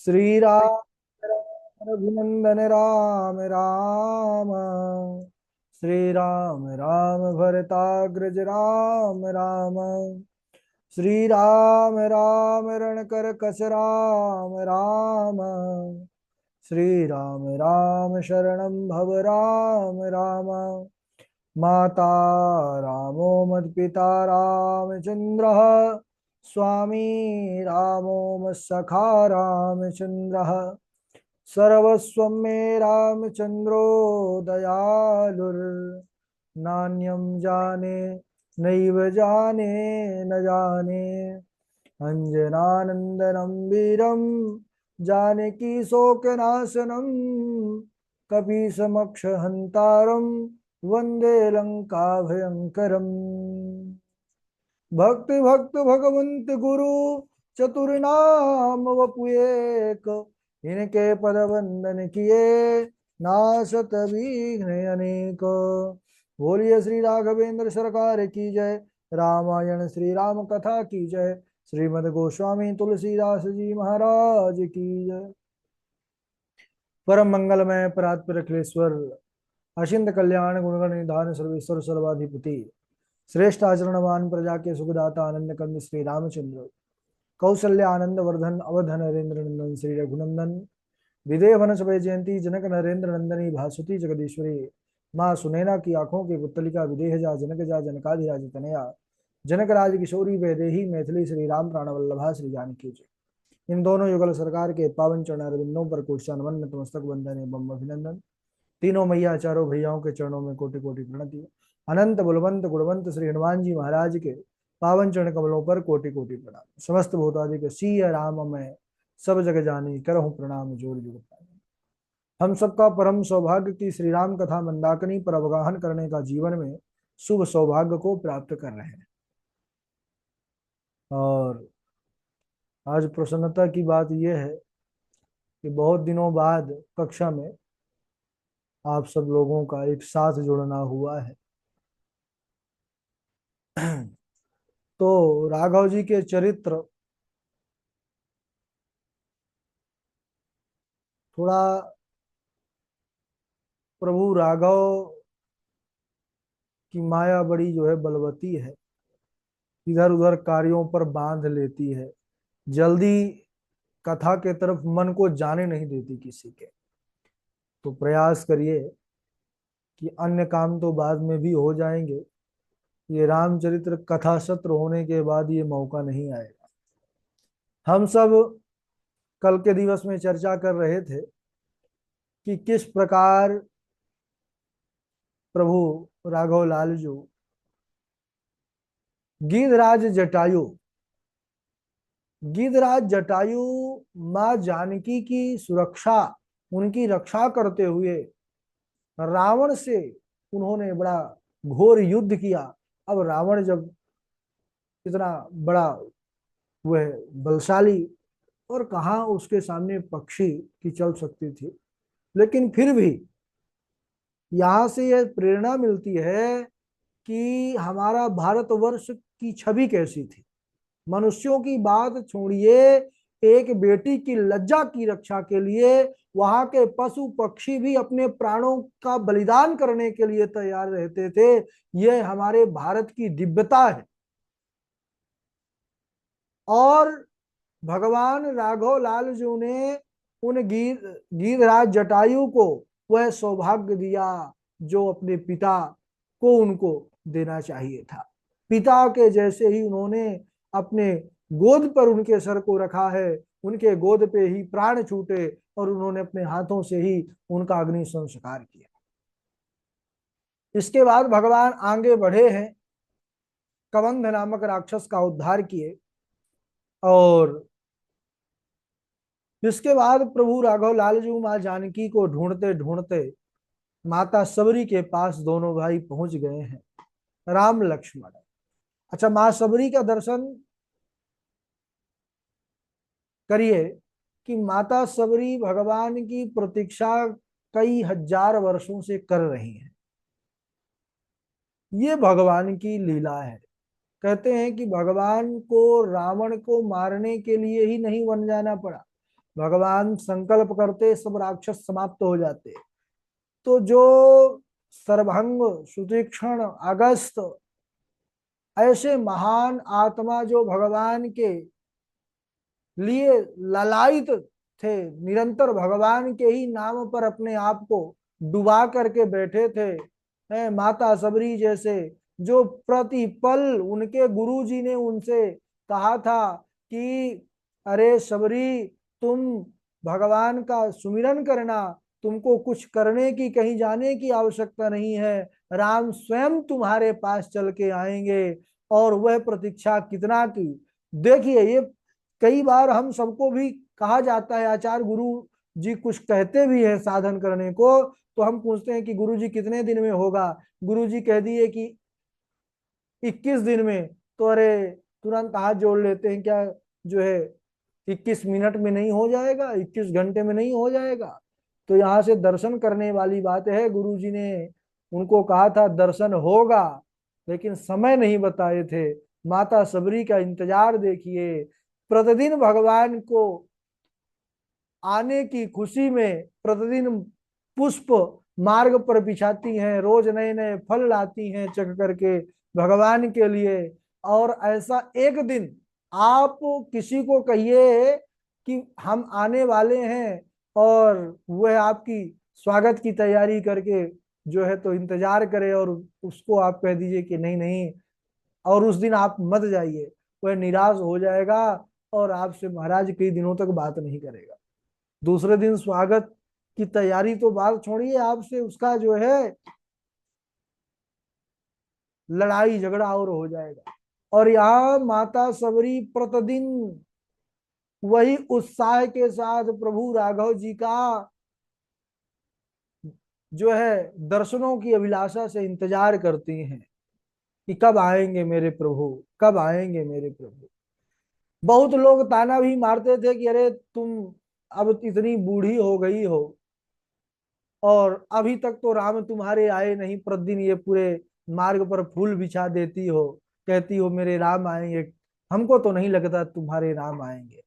श्री राम रघुनंदन राम राम। श्री राम राम भरताग्रज राम राम। श्री राम राम रणकर कस राम राम। श्री राम राम शरणं भव राम राम। माता रामो मत्पिता रामचन्द्रः। स्वामी रामो मत्सखा रामचन्द्रः। सर्वस्वं मे रामचन्द्रो दयालुर्नान्यं जाने नैव जाने न जाने। अंजनानंदनं वीरं जानकी शोकनाशनं कपीशमक्ष हंतारं वंदे लंका भयंकरम्। भक्ति भक्त भगवंत गुरु चतुर्नाम वपुएक। इनके पद वंदन किए नासत विघ्न अनेक। बोलिए श्री राघवेंद्र सरकार की जय। रामायण श्री राम कथा की जय। श्रीमद् गोस्वामी तुलसीदास जी महाराज की जय। परम मंगलमय परात्पर अखिलेश्वर अचिंत कल्याण गुणगण निधान सर्वेश्वर सर्वाधिपति श्रेष्ठ आचरणवान प्रजा के सुखदाता आनंद कंद श्री रामचंद्र कौशल्य आनंद वर्धन अवध नरेंद्र नंदन श्री रघुनंदन विदेह वन सभय जयंती जनक नरेंद्र नंदनी भासुती जगदीश्वरी माँ सुनैना की आंखों की पुतलिका विदेह जा जनकाधिराज तनया जनक राज किशोरी वैदेही मैथिली श्री राम प्राणवल्लभा श्री जानकी जी। इन दोनों युगल सरकार के पावन चरण अरविंदों पर कोटि नतमस्तक वंदन एवं अभिनंदन। तीनों मैया चारों भैयाओं के चरणों में कोटि कोटि प्रणति। अनंत बलवंत गुणवंत श्री हनुमान जी महाराज के पावन चरण कमलों पर कोटि कोटि प्रणाम। समस्त भूतादिक सिय राम मैं सब जग जानी करहूं प्रणाम जोर जुग। हम सबका परम सौभाग्य की श्री राम कथा मंदाकिनी पर अवगाहन करने का जीवन में शुभ सौभाग्य को प्राप्त कर रहे हैं। और आज प्रसन्नता की बात यह है कि बहुत दिनों बाद कक्षा में आप सब लोगों का एक साथ जुड़ना हुआ है। तो राघव जी के चरित्र थोड़ा प्रभु राघव की माया बड़ी जो है बलवती है, इधर उधर कार्यों पर बांध लेती है, जल्दी कथा के तरफ मन को जाने नहीं देती किसी के। तो प्रयास करिए कि अन्य काम तो बाद में भी हो जाएंगे, ये रामचरित्र कथा सत्र होने के बाद ये मौका नहीं आएगा। हम सब कल के दिवस में चर्चा कर रहे थे कि किस प्रकार प्रभु राघव लाल जो गीधराज जटायु माँ जानकी की सुरक्षा, उनकी रक्षा करते हुए रावण से उन्होंने बड़ा घोर युद्ध किया। अब रावण जब इतना बड़ा वह बलशाली और कहाँ उसके सामने पक्षी की चल सकती थी, लेकिन फिर भी यहाँ से यह प्रेरणा मिलती है कि हमारा भारतवर्ष की छवि कैसी थी। मनुष्यों की बात छोड़िए, एक बेटी की लज्जा की रक्षा के लिए वहां के पशु पक्षी भी अपने प्राणों का बलिदान करने के लिए तैयार रहते थे। यह हमारे भारत की दिव्यता है। और भगवान राघव लाल जी ने उन गीधराज जटायु को वह सौभाग्य दिया जो अपने पिता को उनको देना चाहिए था। पिता के जैसे ही उन्होंने अपने गोद पर उनके सर को रखा है, उनके गोद पे ही प्राण छूटे और उन्होंने अपने हाथों से ही उनका अग्नि संस्कार किया। इसके बाद भगवान आगे बढ़े हैं, कबंध नामक राक्षस का उद्धार किए और इसके बाद प्रभु राघव लाल जी माँ जानकी को ढूंढते ढूंढते माता सबरी के पास दोनों भाई पहुंच गए हैं, राम लक्ष्मण। अच्छा, माँ सबरी का दर्शन करिए कि माता सबरी भगवान की प्रतीक्षा कई हजार वर्षों से कर रही हैं। ये भगवान की लीला है। कहते हैं कि भगवान को रावण को मारने के लिए ही नहीं वन जाना पड़ा, भगवान संकल्प करते सब राक्षस समाप्त हो जाते। तो जो सर्वभंग, सुतीक्ष्ण, अगस्त ऐसे महान आत्मा जो भगवान के लिए ललायित थे, निरंतर भगवान के ही नाम पर अपने आप को डुबा करके बैठे थे, माता सबरी जैसे, जो प्रतिपल उनके गुरु जी ने उनसे कहा था कि अरे सबरी, तुम भगवान का सुमिरन करना, तुमको कुछ करने की, कहीं जाने की आवश्यकता नहीं है, राम स्वयं तुम्हारे पास चल के आएंगे। और वह प्रतीक्षा कितना की। देखिए, ये कई बार हम सबको भी कहा जाता है, आचार्य गुरु जी कुछ कहते भी हैं साधन करने को, तो हम पूछते हैं कि गुरु जी कितने दिन में होगा। गुरु जी कह दिए कि 21 दिन में, तो अरे तुरंत हाथ जोड़ लेते हैं, क्या जो है 21 मिनट में नहीं हो जाएगा, 21 घंटे में नहीं हो जाएगा। तो यहाँ से दर्शन करने वाली बात है। गुरु जी ने उनको कहा था दर्शन होगा, लेकिन समय नहीं बताए थे। माता सबरी का इंतजार देखिए, प्रतिदिन भगवान को आने की खुशी में प्रतिदिन पुष्प मार्ग पर बिछाती हैं, रोज नए नए फल लाती हैं चख करके भगवान के लिए। और ऐसा एक दिन आप किसी को कहिए कि हम आने वाले हैं, और वह आपकी स्वागत की तैयारी करके जो है तो इंतजार करे, और उसको आप कह दीजिए कि नहीं नहीं, और उस दिन आप मत जाइए, वह निराश हो जाएगा और आपसे महाराज कई दिनों तक बात नहीं करेगा। दूसरे दिन स्वागत की तैयारी तो बात छोड़िए, आपसे उसका जो है लड़ाई झगड़ा और हो जाएगा। और यहाँ माता सबरी प्रतिदिन वही उत्साह के साथ प्रभु राघव जी का जो है दर्शनों की अभिलाषा से इंतजार करती हैं कि कब आएंगे मेरे प्रभु, कब आएंगे मेरे प्रभु। बहुत लोग ताना भी मारते थे कि अरे तुम अब इतनी बूढ़ी हो गई हो और अभी तक तो राम तुम्हारे आए नहीं, प्रतिदिन ये पूरे मार्ग पर फूल बिछा देती हो, कहती हो मेरे राम आएंगे, हमको तो नहीं लगता तुम्हारे राम आएंगे।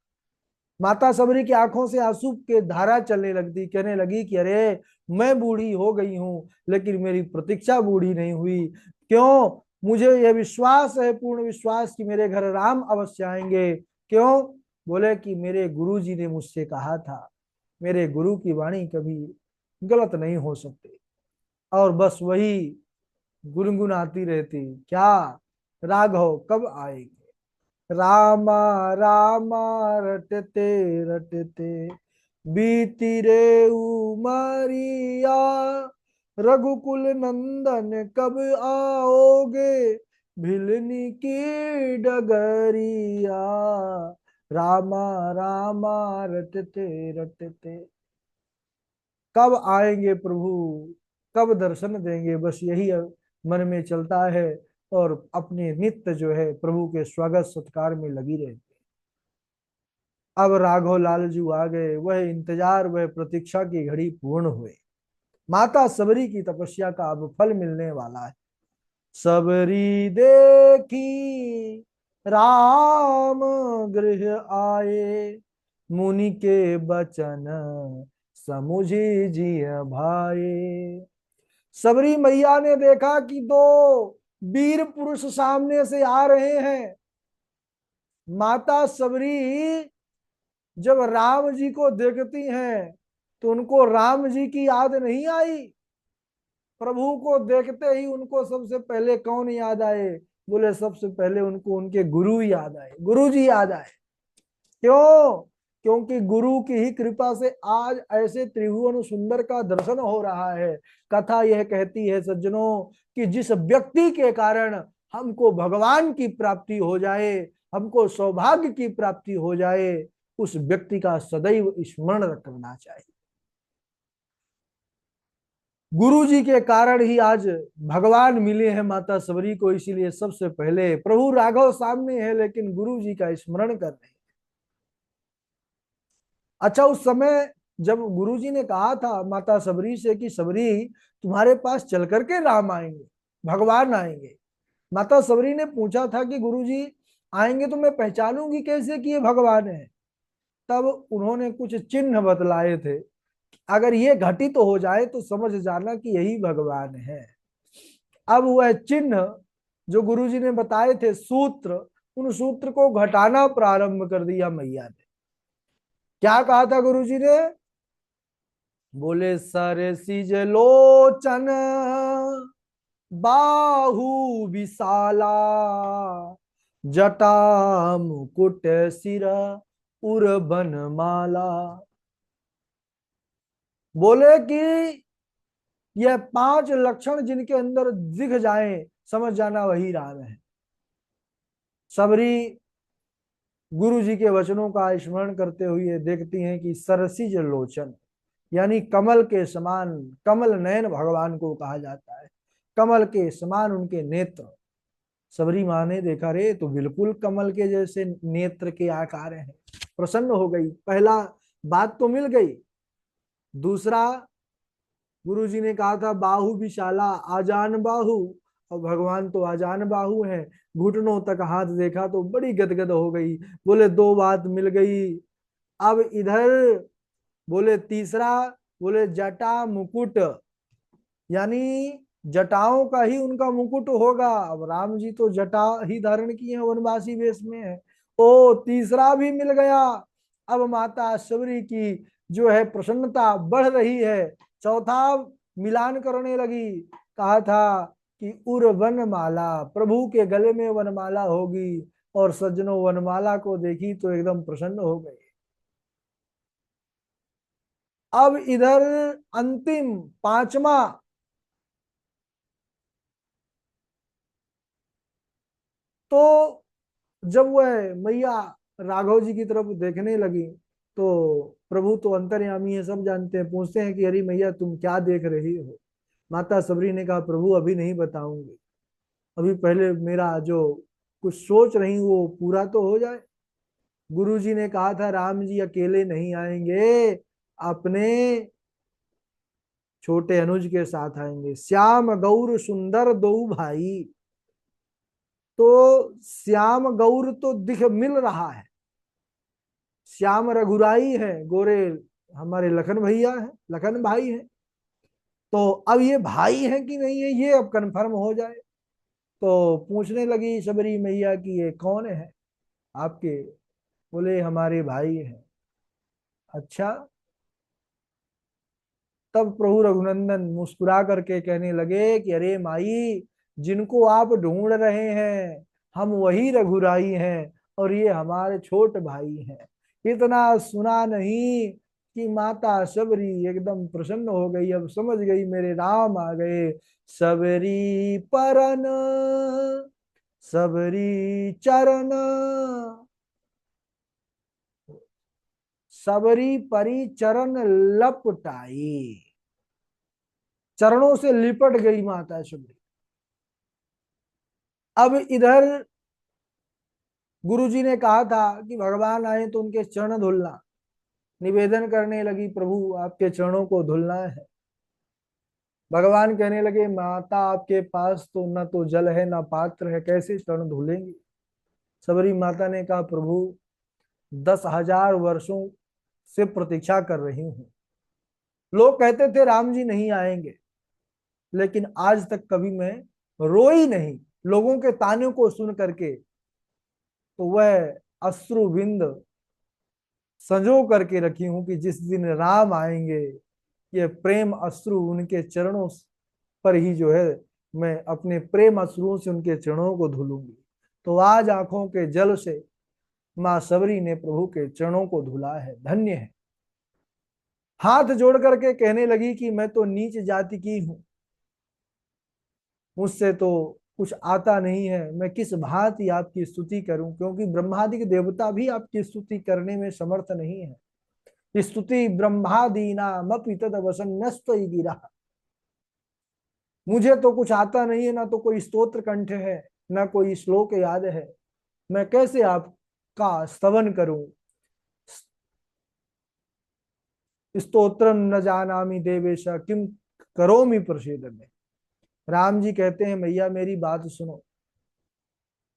माता सबरी की आंखों से आंसू के धारा चलने लगती, कहने लगी कि अरे मैं बूढ़ी हो गई हूं, लेकिन मेरी प्रतीक्षा बूढ़ी नहीं हुई। क्यों? मुझे यह विश्वास है, पूर्ण विश्वास, कि मेरे घर राम अवश्य आएंगे। क्यों? बोले कि मेरे गुरु जी ने मुझसे कहा था, मेरे गुरु की वाणी कभी गलत नहीं हो सकती। और बस वही गुनगुनाती रहती, क्या? राघव कब आएंगे, रामा रामा रटते रटते बीती रे उमरिया, रघुकुल नंदन कब आओगे, भिलनी की डगरिया, रामा रामा रटते रटते। कब आएंगे प्रभु, कब दर्शन देंगे, बस यही मन में चलता है। और अपने नित्य जो है प्रभु के स्वागत सत्कार में लगी रहती। अब राघव लालजू आ गए, वह इंतजार, वह प्रतीक्षा की घड़ी पूर्ण हुई। माता सबरी की तपस्या का अब फल मिलने वाला है। सबरी देखी राम गृह आए, मुनि के बचन समुझी जिय भाए। सबरी मैया ने देखा कि दो वीर पुरुष सामने से आ रहे हैं। माता सबरी जब राम जी को देखती हैं तो उनको राम जी की याद नहीं आई। प्रभु को देखते ही उनको सबसे पहले कौन याद आए? बोले सबसे पहले उनको उनके गुरु याद आए, गुरु जी याद आए। क्यों? क्योंकि गुरु की ही कृपा से आज ऐसे त्रिभुवन सुंदर का दर्शन हो रहा है। कथा यह कहती है सज्जनों कि जिस व्यक्ति के कारण हमको भगवान की प्राप्ति हो जाए, हमको सौभाग्य की प्राप्ति हो जाए, उस व्यक्ति का सदैव स्मरण करना चाहिए। गुरु जी के कारण ही आज भगवान मिले हैं माता सबरी को, इसीलिए सबसे पहले प्रभु राघव सामने है लेकिन गुरु जी का स्मरण कर रहे हैं। अच्छा, उस समय जब गुरुजी ने कहा था माता सबरी से कि सबरी तुम्हारे पास चल करके राम आएंगे, भगवान आएंगे, माता सबरी ने पूछा था कि गुरुजी आएंगे तो मैं पहचानूंगी कैसे कि ये भगवान है? तब उन्होंने कुछ चिन्ह बतलाए थे, अगर ये घटित तो हो जाए तो समझ जाना कि यही भगवान है। अब वह चिन्ह जो गुरुजी ने बताए थे, सूत्र, उन सूत्र को घटाना प्रारंभ कर दिया मैया ने। क्या कहा था गुरुजी ने? बोले सरसिज लोचन बाहु विशाला, जटा मुकुट सिर उर्बन माला। बोले कि यह 5 लक्षण जिनके अंदर दिख जाए, समझ जाना वही राम है। सबरी गुरु जी के वचनों का स्मरण करते हुए देखती हैं कि सरसिज लोचन, यानी कमल के समान, कमल नयन भगवान को कहा जाता है, कमल के समान उनके नेत्र। सबरी माँ ने देखा, रे तो बिल्कुल कमल के जैसे नेत्र के आकार हैं। प्रसन्न हो गई। पहला बात तो मिल गई। दूसरा, गुरु जी ने कहा था बाहु विशाला, आजान बाहु, और भगवान तो आजान बाहु हैं। घुटनों तक हाथ देखा तो बड़ी गदगद हो गई। बोले 2 बात मिल गई। अब इधर बोले तीसरा, बोले जटा मुकुट, यानी जटाओं का ही उनका मुकुट होगा। अब राम जी तो जटा ही धारण किए हैं, वनवासी वेश में है। ओ तीसरा भी मिल गया। अब माता शबरी की जो है प्रसन्नता बढ़ रही है। चौथा मिलान करने लगी। कहा था कि उर वनमाला, प्रभु के गले में वनमाला होगी। और सज्जनों वनमाला को देखी तो एकदम प्रसन्न हो गए। अब इधर अंतिम 5वां, तो जब वह मैया राघव जी की तरफ देखने लगी तो प्रभु तो अंतर्यामी है, सब जानते हैं। पूछते हैं कि अरे मैया तुम क्या देख रही हो? माता सबरी ने कहा, प्रभु अभी नहीं बताऊंगी, अभी पहले मेरा जो कुछ सोच रही हूँ वो पूरा तो हो जाए। गुरु जी ने कहा था राम जी अकेले नहीं आएंगे, अपने छोटे अनुज के साथ आएंगे। श्याम गौर सुंदर दो भाई। तो श्याम गौर तो दिख मिल रहा है, श्याम रघुराई है, गोरे हमारे लखन भैया है, लखन भाई है। तो अब ये भाई है कि नहीं है, ये अब कंफर्म हो जाए। तो पूछने लगी शबरी मैया कि ये कौन है आपके? बोले हमारे भाई हैं। अच्छा। तब प्रभु रघुनंदन मुस्कुरा करके कहने लगे कि अरे माई, जिनको आप ढूंढ रहे हैं हम वही रघुराई हैं, और ये हमारे छोट भाई हैं। इतना सुना नहीं कि माता शबरी एकदम प्रसन्न हो गई। अब समझ गई मेरे राम आ गए। सबरी परन सबरी चरण, सबरी परी चरण लपटाई। चरणों से लिपट गई माता शबरी। अब इधर गुरुजी ने कहा था कि भगवान आए तो उनके चरण धुलना। निवेदन करने लगी, प्रभु आपके चरणों को धुलना है। भगवान कहने लगे, माता आपके पास तो न तो जल है ना पात्र है, कैसे चरण धुलेंगे? सबरी माता ने कहा, प्रभु 10,000 वर्षों से प्रतीक्षा कर रही हूं। लोग कहते थे राम जी नहीं आएंगे, लेकिन आज तक कभी मैं रोई नहीं। लोगों के ताने को सुन करके तो वह अश्रु बिंद संजो करके रखी हूं कि जिस दिन राम आएंगे ये प्रेम अश्रु उनके चरणों पर ही जो है, मैं अपने प्रेम अश्रुओं से उनके चरणों को धुलूंगी। तो आज आंखों के जल से मां सबरी ने प्रभु के चरणों को धुला है, धन्य है। हाथ जोड़ करके कहने लगी कि मैं तो नीच जाति की हूं, मुझसे तो कुछ आता नहीं है, मैं किस भांति आपकी स्तुति करूं, क्योंकि ब्रह्मादि देवता भी आपकी स्तुति करने में समर्थ नहीं है। स्तुति ब्रह्मादीनामपि तद वसन्नस्त्वयि गिरा। मुझे तो कुछ आता नहीं है, ना तो कोई स्तोत्र कंठ है, ना कोई श्लोक याद है, मैं कैसे आपका स्तवन करूं? स्तोत्रम न जानामि देवेश किम करोमि प्रसीद में। राम जी कहते हैं, मैया मेरी बात सुनो।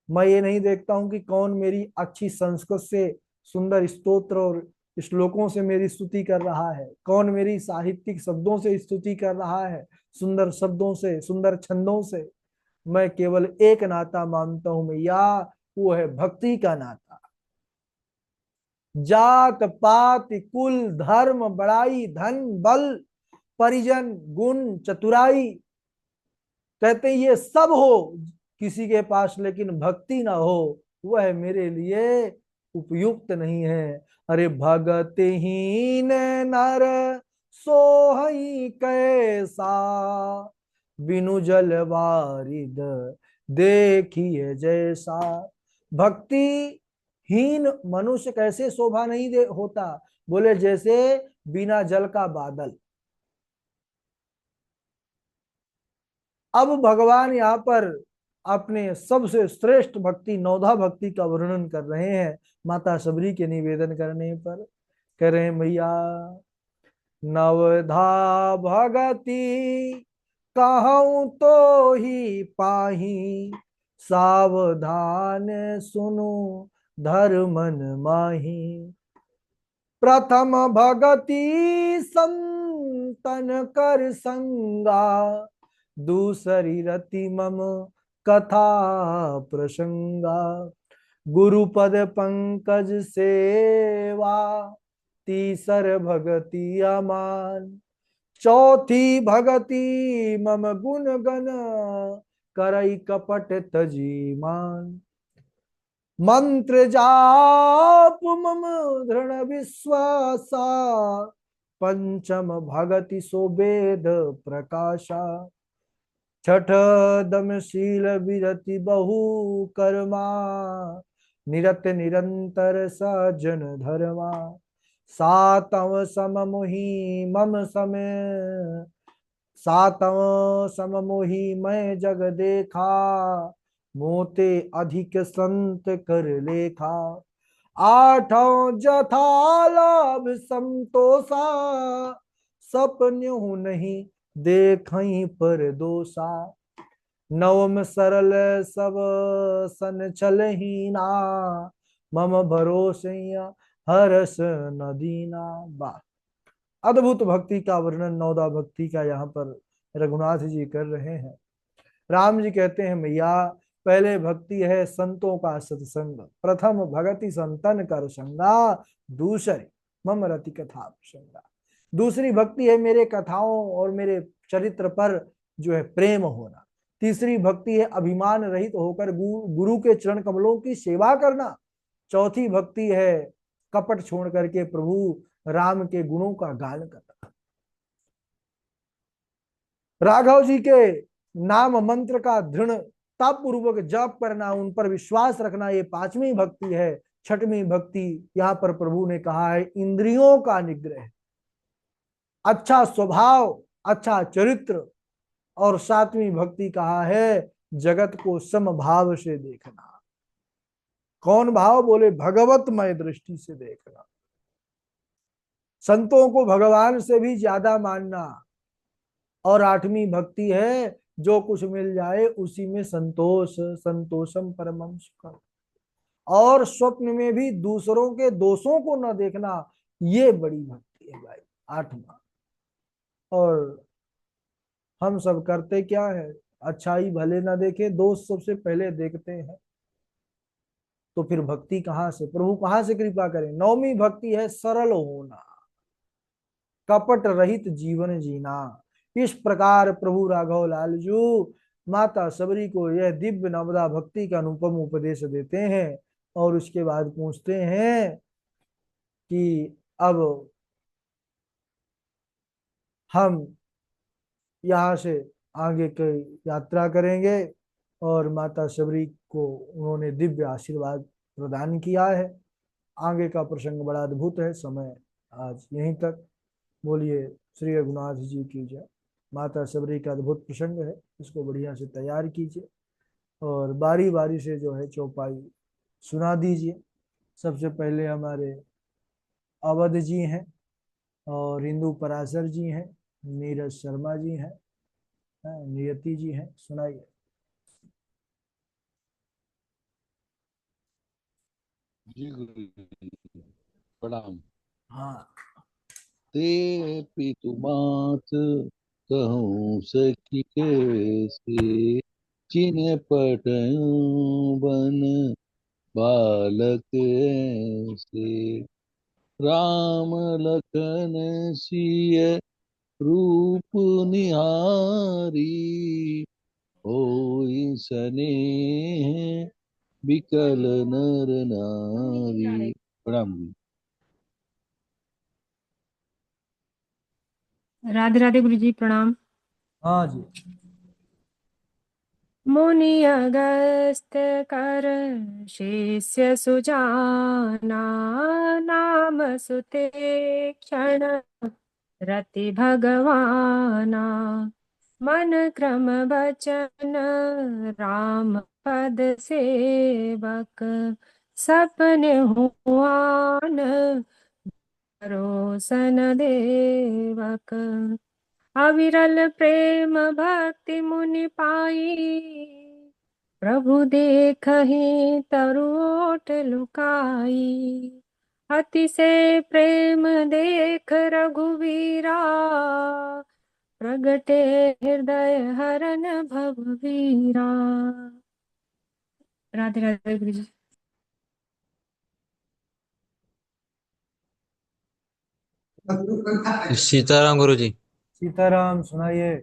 मैं ये नहीं देखता हूं कि कौन मेरी अच्छी संस्कृत से सुंदर स्तोत्र और श्लोकों से मेरी स्तुति कर रहा है, कौन मेरी साहित्यिक शब्दों से स्तुति कर रहा है, सुंदर शब्दों से, सुंदर छंदों से। मैं केवल एक नाता मानता हूं मैया, वो है भक्ति का नाता। जात पात कुल धर्म बड़ाई धन बल परिजन गुण चतुराई, कहते हैं ये सब हो किसी के पास, लेकिन भक्ति ना हो वह मेरे लिए उपयुक्त नहीं है। अरे भगतिहीन नर सोहई कैसा, बिनु जल वारिद देखिए जैसा। भक्ति हीन मनुष्य कैसे शोभा नहीं दे होता, बोले जैसे बिना जल का बादल। अब भगवान यहाँ पर अपने सबसे श्रेष्ठ भक्ति नवधा भक्ति का वर्णन कर रहे हैं। माता सबरी के निवेदन करने पर कह रहे हैं मैया, नवधा भगति कहूं तो ही पाही, सावधान सुनो धर्मन माही। प्रथम भगति संतन कर संगा, दूसरी रति मम कथा प्रसंगा। गुरुपद पंकज सेवा, तीसर भगति अमान। चौथी भगति मम गुण गण, करई कपट तजी मान। मंत्र जाप मम दृढ़ विश्वासा, पंचम भगति सो वेद प्रकाशा। छठ दमशील विरति बहु कर्मा, निरत निरंतर सजन धर्मा। सातव सम मोहि मम समय, सातव सम मोहि मैं जग देखा। मोते अधिक संत कर लेखा, आठों जथा लाभ संतोषा। सपन्यु नहीं देखई पर दोषा। नवम सरल सब सन चलहीना, मम भरोसे हरस नदीना। बा अद्भुत भक्ति का वर्णन नवदा भक्ति का यहाँ पर रघुनाथ जी कर रहे हैं। राम जी कहते हैं मैया, पहले भक्ति है संतों का सत्संग, प्रथम भगति संतन कर संगा, दूसरी मम रति कथा प्रसंगा। दूसरी भक्ति है मेरे कथाओं और मेरे चरित्र पर जो है प्रेम होना। तीसरी भक्ति है अभिमान रहित होकर गुरु के चरण कमलों की सेवा करना। चौथी भक्ति है कपट छोड़ करके प्रभु राम के गुणों का गान करना। राघव जी के नाम मंत्र का दृढ़ता पूर्वक जप करना, उन पर विश्वास रखना, ये पांचवी भक्ति है। छठवीं भक्ति यहाँ पर प्रभु ने कहा है इंद्रियों का निग्रह, अच्छा स्वभाव, अच्छा चरित्र। और सातवीं भक्ति कहा है जगत को समभाव से देखना। कौन भाव, बोले भगवतमय दृष्टि से देखना, संतों को भगवान से भी ज्यादा मानना। और आठवीं भक्ति है जो कुछ मिल जाए उसी में संतोष, संतोषम परमम सुखम। और स्वप्न में भी दूसरों के दोषों को न देखना, ये बड़ी भक्ति है भाई, आठवां। और हम सब करते क्या है, अच्छाई भले ना देखे, दोष सबसे पहले देखते हैं। तो फिर भक्ति कहां से, प्रभु कहां से कृपा करें। नौवीं भक्ति है सरल होना, कपट रहित जीवन जीना। इस प्रकार प्रभु राघव लालजू माता सबरी को यह दिव्य नवदा भक्ति का अनुपम उपदेश देते हैं। और उसके बाद पूछते हैं कि अब हम यहाँ से आगे की यात्रा करेंगे। और माता सबरी को उन्होंने दिव्य आशीर्वाद प्रदान किया है। आगे का प्रसंग बड़ा अद्भुत है। समय आज यहीं तक। बोलिए श्री रघुनाथ जी की जय। माता सबरी का अद्भुत प्रसंग है, इसको बढ़िया से तैयार कीजिए और बारी बारी से जो है चौपाई सुना दीजिए। सबसे पहले हमारे अवध जी हैं और इंदु पराशर जी हैं, नीरज शर्मा जी हैं, नियति जी हैं, सुनाइए। जी गुरु जी, प्रणाम। हाँ। ते पितु मात कहूँ सखी कैसे, जिन्हें पटयूं बन बालक ऐसे। राम लखन सिय रूप निहारी, होई सनेह बिकल नर नारी। प्रणाम जी। राधे राधे गुरु जी, प्रणाम। हाँ जी। मुनि अगस्त कर शिष्य सुजाना, नाम सुते क्षण रति भगवाना। मन क्रम बचन राम पद सेवक, सपने हुआन परोसन देवक। अविरल प्रेम भक्ति मुनि पाई, प्रभु देखहि तरुओट लुकाई। अति से प्रेम देख रघुवीरा, प्रगटे हृदय हरन भवबीरा। राधे राधे गुरु जी। सीताराम गुरु जी। सीताराम सुनाइए।